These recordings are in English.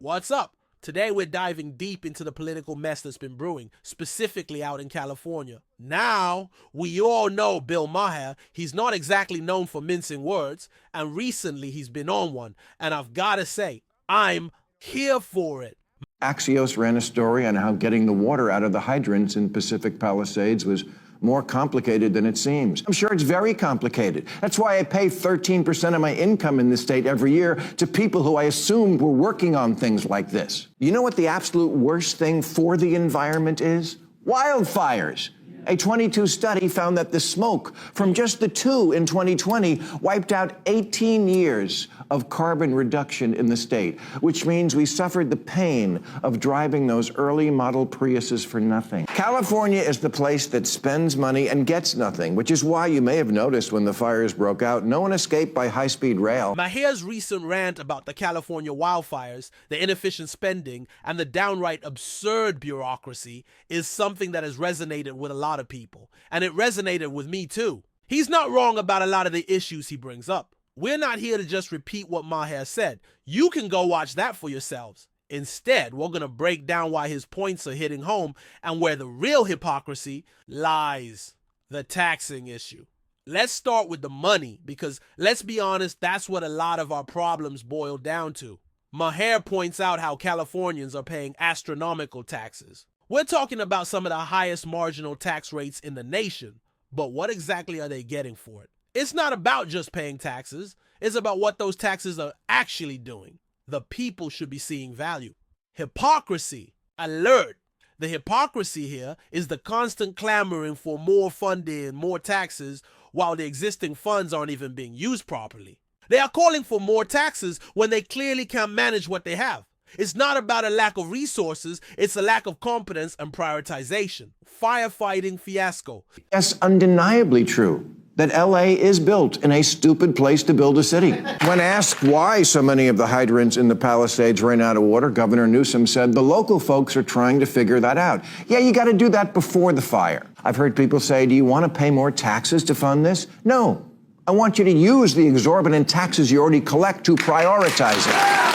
What's up? Today we're diving deep into the political mess that's been brewing, specifically out in California. Now, we all know Bill Maher. He's not exactly known for mincing words, and recently he's been on one. And I've got to say, I'm here for it. Axios ran a story on how getting the water out of the hydrants in Pacific Palisades was more complicated than it seems. I'm sure it's very complicated. That's why I pay 13% of my income in this state every year to people who I assumed were working on things like this. You know what the absolute worst thing for the environment is? Wildfires. A 22 study found that the smoke from just the two in 2020 wiped out 18 years of carbon reduction in the state, which means we suffered the pain of driving those early model Priuses for nothing. California is the place that spends money and gets nothing, which is why you may have noticed when the fires broke out, no one escaped by high-speed rail. Maher's recent rant about the California wildfires, the inefficient spending, and the downright absurd bureaucracy is something that has resonated with a lot of people, and it resonated with me too. He's not wrong about a lot of the issues he brings up. We're not here to just repeat what Maher said. You can go watch that for yourselves. Instead, we're going to break down why his points are hitting home and where the real hypocrisy lies. The taxing issue. Let's start with the money, because let's be honest, that's what a lot of our problems boil down to. Maher points out how Californians are paying astronomical taxes. We're talking about some of the highest marginal tax rates in the nation, but what exactly are they getting for it? It's not about just paying taxes, it's about what those taxes are actually doing. The people should be seeing value. Hypocrisy. Alert. The hypocrisy here is the constant clamoring for more funding and more taxes while the existing funds aren't even being used properly. They are calling for more taxes when they clearly can't manage what they have. It's not about a lack of resources, it's a lack of competence and prioritization. Firefighting fiasco. Yes, undeniably true that LA is built in a stupid place to build a city. When asked why so many of the hydrants in the Palisades ran out of water, Governor Newsom said the local folks are trying to figure that out. Yeah, you got to do that before the fire. I've heard people say, do you want to pay more taxes to fund this? No, I want you to use the exorbitant taxes you already collect to prioritize it.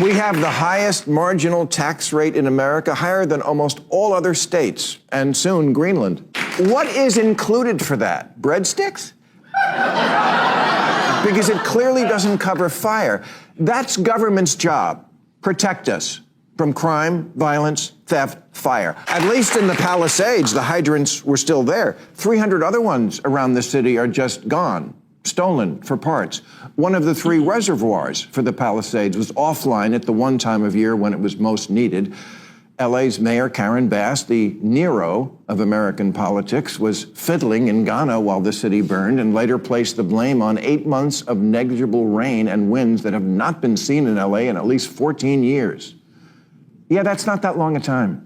We have the highest marginal tax rate in America, higher than almost all other states, and soon Greenland. What is included for that? Breadsticks? Because it clearly doesn't cover fire. That's government's job. Protect us from crime, violence, theft, fire. At least in the Palisades, the hydrants were still there. 300 other ones around the city are just gone, stolen for parts. One of the three reservoirs for the Palisades was offline at the one time of year when it was most needed. LA's Mayor Karen Bass, the Nero of American politics, was fiddling in Ghana while the city burned and later placed the blame on 8 months of negligible rain and winds that have not been seen in LA in at least 14 years. Yeah, that's not that long a time.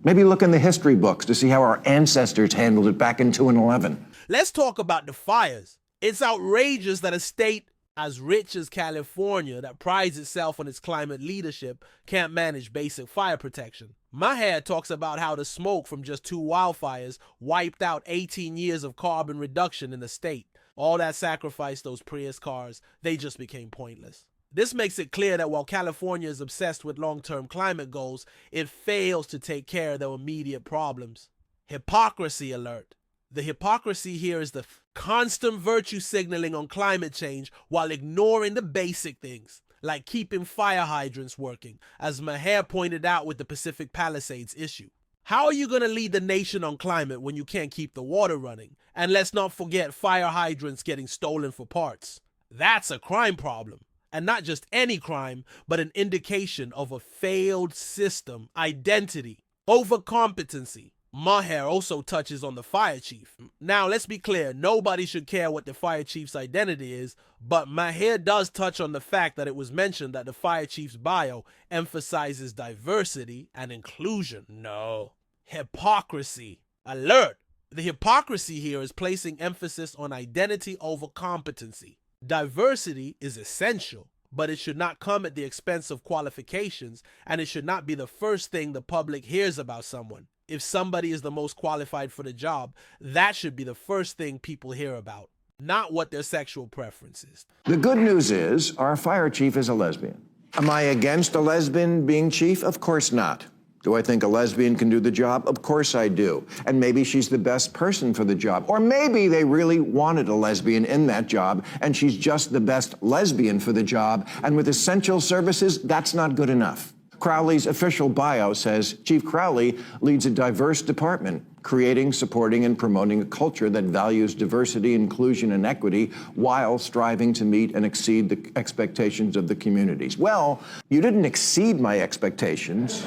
Maybe look in the history books to see how our ancestors handled it back in 2011. Let's talk about the fires. It's outrageous that a state as rich as California, that prides itself on its climate leadership, can't manage basic fire protection. Maher talks about how the smoke from just two wildfires wiped out 18 years of carbon reduction in the state. All that sacrifice, those Prius cars, they just became pointless. This makes it clear that while California is obsessed with long-term climate goals, it fails to take care of their immediate problems. Hypocrisy alert. The hypocrisy here is the constant virtue signaling on climate change while ignoring the basic things, like keeping fire hydrants working, as Maher pointed out with the Pacific Palisades issue. How are you going to lead the nation on climate when you can't keep the water running? And let's not forget fire hydrants getting stolen for parts. That's a crime problem. And not just any crime, but an indication of a failed system, identity, overcompetency. Maher also touches on the fire chief. Now, let's be clear, nobody should care what the fire chief's identity is, but Maher does touch on the fact that it was mentioned that the fire chief's bio emphasizes diversity and inclusion. No. Hypocrisy. Alert. The hypocrisy here is placing emphasis on identity over competency. Diversity is essential, but it should not come at the expense of qualifications, and it should not be the first thing the public hears about someone. If somebody is the most qualified for the job, that should be the first thing people hear about, not what their sexual preference is. The good news is our fire chief is a lesbian. Am I against a lesbian being chief? Of course not. Do I think a lesbian can do the job? Of course I do. And maybe she's the best person for the job. Or maybe they really wanted a lesbian in that job, and she's just the best lesbian for the job. And with essential services, that's not good enough. Crowley's official bio says Chief Crowley leads a diverse department, creating, supporting, and promoting a culture that values diversity, inclusion, and equity while striving to meet and exceed the expectations of the communities. Well, you didn't exceed my expectations,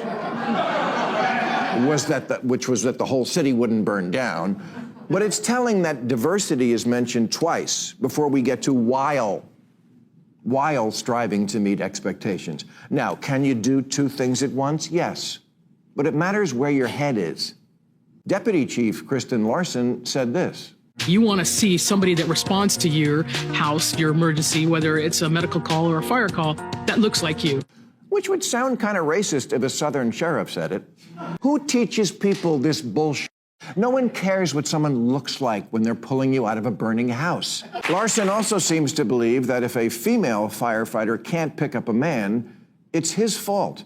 which was that the whole city wouldn't burn down. But it's telling that diversity is mentioned twice before we get to while striving to meet expectations. Now, can you do two things at once? Yes, but it matters where your head is. Deputy Chief Kristen Larson said this. You want to see somebody that responds to your house, your emergency, whether it's a medical call or a fire call, that looks like you. Which would sound kind of racist if a Southern sheriff said it. Who teaches people this bullshit? No one cares what someone looks like when they're pulling you out of a burning house. Larson also seems to believe that if a female firefighter can't pick up a man, it's his fault.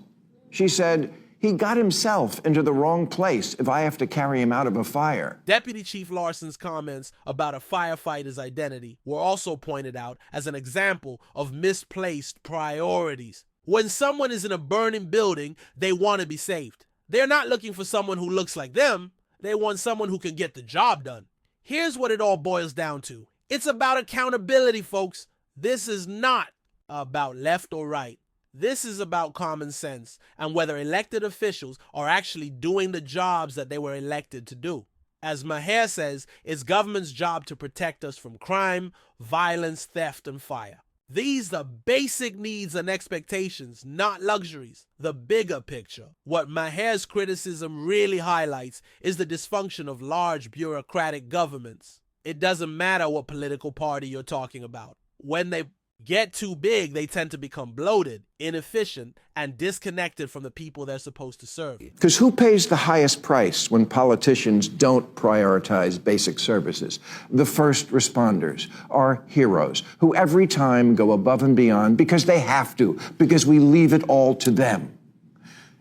She said, he got himself into the wrong place if I have to carry him out of a fire. Deputy Chief Larson's comments about a firefighter's identity were also pointed out as an example of misplaced priorities. When someone is in a burning building, they want to be saved. They're not looking for someone who looks like them. They want someone who can get the job done. Here's what it all boils down to. It's about accountability, folks. This is not about left or right. This is about common sense and whether elected officials are actually doing the jobs that they were elected to do. As Maher says, it's government's job to protect us from crime, violence, theft, and fire. These are basic needs and expectations, not luxuries. The bigger picture, what Maher's criticism really highlights, is the dysfunction of large bureaucratic governments. It doesn't matter what political party you're talking about. When they get too big, they tend to become bloated, inefficient, and disconnected from the people they're supposed to serve. Because who pays the highest price when politicians don't prioritize basic services? The first responders, our heroes, who every time go above and beyond because they have to, because we leave it all to them.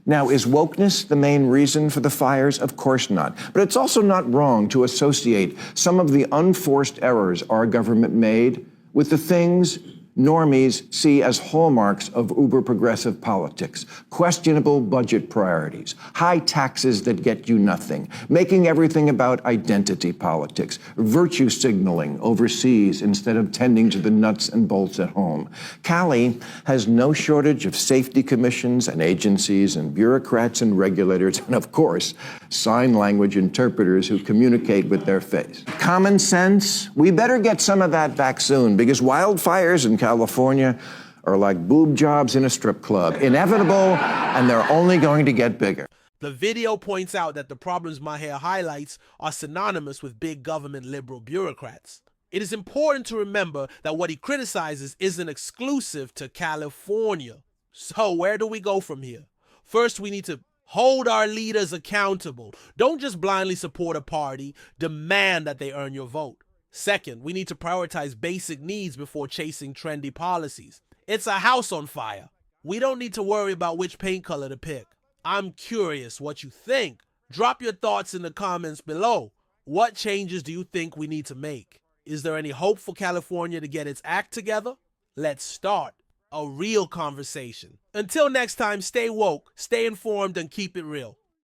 Now, is wokeness the main reason for the fires? Of course not. But it's also not wrong to associate some of the unforced errors our government made with the things normies see as hallmarks of uber-progressive politics: questionable budget priorities, high taxes that get you nothing, making everything about identity politics, virtue signaling overseas instead of tending to the nuts and bolts at home. Cali has no shortage of safety commissions and agencies and bureaucrats and regulators and, of course, sign language interpreters who communicate with their face. Common sense? We better get some of that back soon, because wildfires in California are like boob jobs in a strip club. Inevitable, and they're only going to get bigger. The video points out that the problems Maher highlights are synonymous with big government liberal bureaucrats. It is important to remember that what he criticizes isn't exclusive to California. So where do we go from here? First, we need to hold our leaders accountable. Don't just blindly support a party. Demand that they earn your vote. Second, we need to prioritize basic needs before chasing trendy policies. It's a house on fire. We don't need to worry about which paint color to pick. I'm curious what you think. Drop your thoughts in the comments below. What changes do you think we need to make? Is there any hope for California to get its act together? Let's start a real conversation. Until next time, stay woke, stay informed, and keep it real.